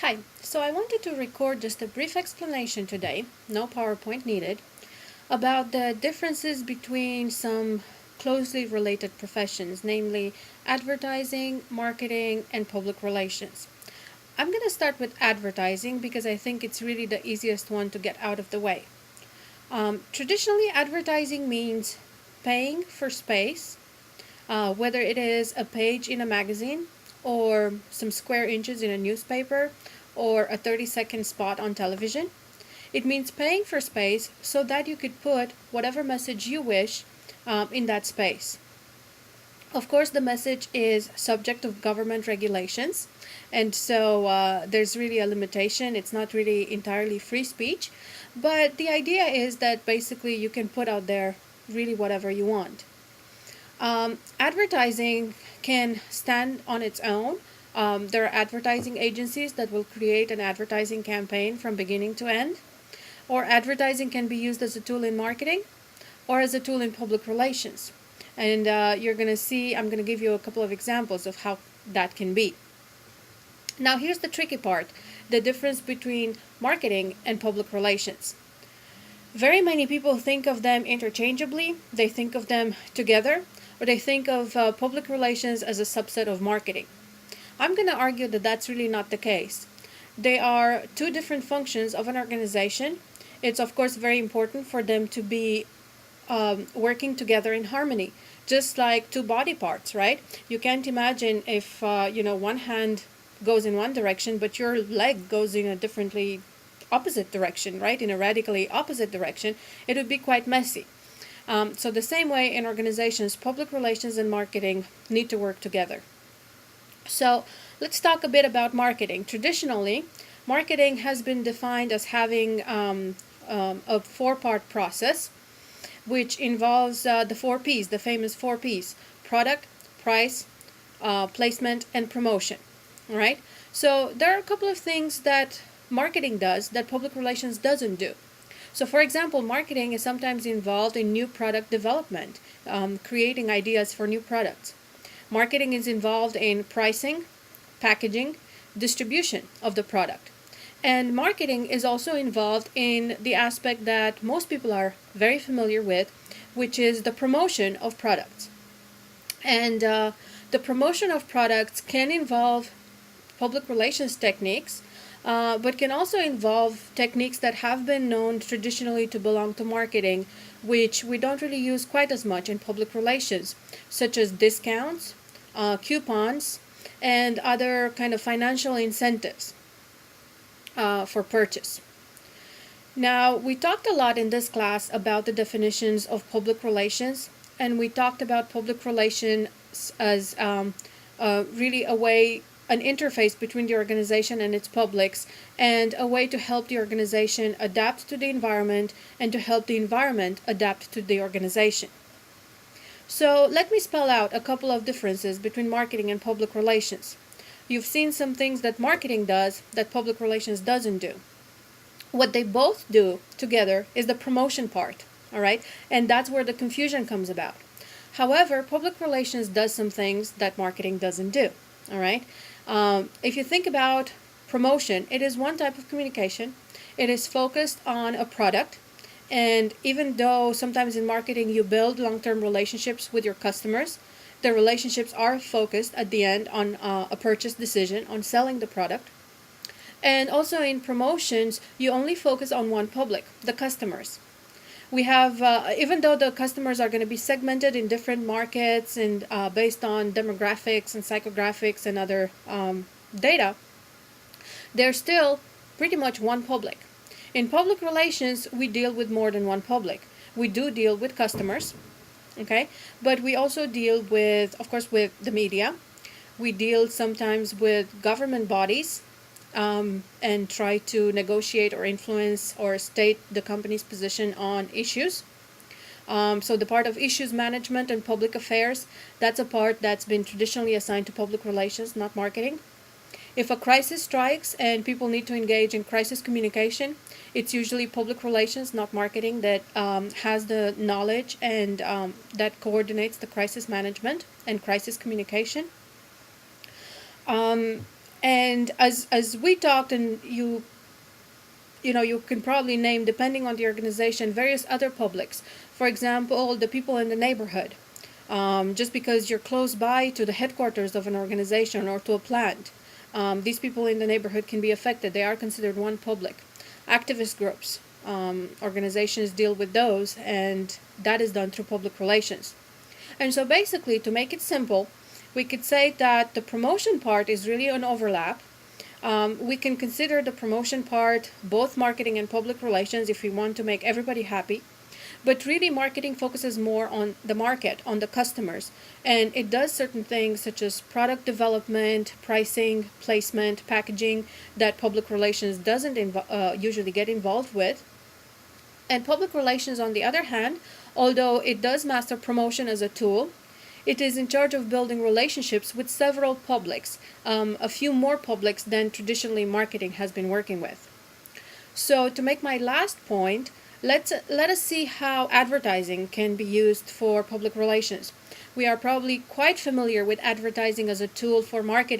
Hi, so I wanted to record just a brief explanation today, no PowerPoint needed, about the differences between some closely related professions, namely advertising, marketing, and public relations. I'm going to start with advertising because I think it's really the easiest one to get out of the way. Traditionally, advertising means paying for space, whether it is a page in a magazine or some square inches in a newspaper or a 30-second spot on television. It means paying for space so that you could put whatever message you wish in that space. Of course, the message is subject to government regulations, and so there's really a limitation. It's not really entirely free speech, but the idea is that basically you can put out there really whatever you want. Advertising can stand on its own. There are advertising agencies that will create an advertising campaign from beginning to end, or advertising can be used as a tool in marketing or as a tool in public relations. And you're going to see, I'm going to give you a couple of examples of how that can be. Now, here's the tricky part, the difference between marketing and public relations. Very many people think of them interchangeably, they think of them together, or they think of public relations as a subset of marketing. I'm going to argue that that's really not the case. They are two different functions of an organization. It's of course very important for them to be working together in harmony, just like two body parts, right? You can't imagine if one hand goes in one direction, but your leg goes in a differently opposite direction, right? In a radically opposite direction, it would be quite messy. So the same way in organizations, public relations and marketing need to work together. So let's talk a bit about marketing. Traditionally, marketing has been defined as having a four-part process, which involves the four P's, the famous four P's: product, price, placement, and promotion. All right. So there are a couple of things that marketing does that public relations doesn't do. So, for example, marketing is sometimes involved in new product development, creating ideas for new products. Marketing is involved in pricing, packaging, distribution of the product. And marketing is also involved in the aspect that most people are very familiar with, which is the promotion of products. And the promotion of products can involve public relations techniques, but can also involve techniques that have been known traditionally to belong to marketing, which we don't really use quite as much in public relations, such as discounts, coupons, and other kind of financial incentives for purchase. Now, we talked a lot in this class about the definitions of public relations, and we talked about public relations as really a way, an interface between the organization and its publics, and a way to help the organization adapt to the environment and to help the environment adapt to the organization. So let me spell out a couple of differences between marketing and public relations. You've seen some things that marketing does that public relations doesn't do. What they both do together is the promotion part, all right? And that's where the confusion comes about. However, public relations does some things that marketing doesn't do, all right? If you think about promotion, it is one type of communication. It is focused on a product. And even though sometimes in marketing you build long-term relationships with your customers, the relationships are focused at the end on a purchase decision, on selling the product. And also in promotions, you only focus on one public, the customers. We have, even though the customers are going to be segmented in different markets and based on demographics and psychographics and other data, they're still pretty much one public. In public relations, we deal with more than one public. We do deal with customers, okay? But we also deal with, of course, with the media. We deal sometimes with government bodies and try to negotiate or influence or state the company's position on issues. So the part of issues management and public affairs, that's a part that's been traditionally assigned to public relations, not marketing. If a crisis strikes and people need to engage in crisis communication, it's usually public relations, not marketing, that has the knowledge and that coordinates the crisis management and crisis communication. And as we talked, and you can probably name, depending on the organization, various other publics. For example, the people in the neighborhood. Just because you're close by to the headquarters of an organization or to a plant, these people in the neighborhood can be affected. They are considered one public. Activist groups, organizations deal with those, and that is done through public relations. And so basically, to make it simple, we could say that the promotion part is really an overlap. We can consider the promotion part both marketing and public relations if we want to make everybody happy. But really, marketing focuses more on the market, on the customers, and it does certain things such as product development, pricing, placement, packaging that public relations doesn't usually get involved with. And public relations, on the other hand, although it does master promotion as a tool, it is in charge of building relationships with several publics, a few more publics than traditionally marketing has been working with. So to make my last point, let us see how advertising can be used for public relations. We are probably quite familiar with advertising as a tool for marketing.